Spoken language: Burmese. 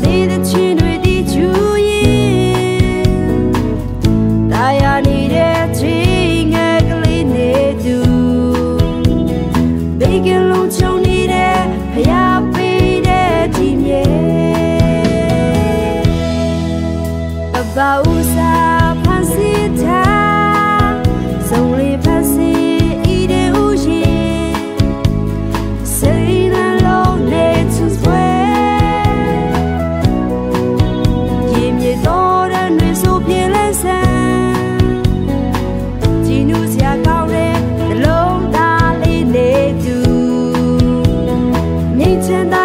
နေတဲ့ချင်းတွေဒီချူရင်တာယာနေတဲ့ချင်းငယ်ကလေးနေသူဘေကလုံးချုံနေတဲ့ဖျားပေးတဲ့ဒီမြေအဘာဥစားဖန်စီထားစုံလေးဖန်စီဤတဲ့ဥရှင်စိတ်နှလုံးနဲ့ချူဆွဲရေမြေတော်တဲ့နှွေဆိုပြေလဲဆန်းကြည်နူးစရာကောင်းတဲ့နှလုံးသားလေးနေသူငြိမ်းချမ်းသာ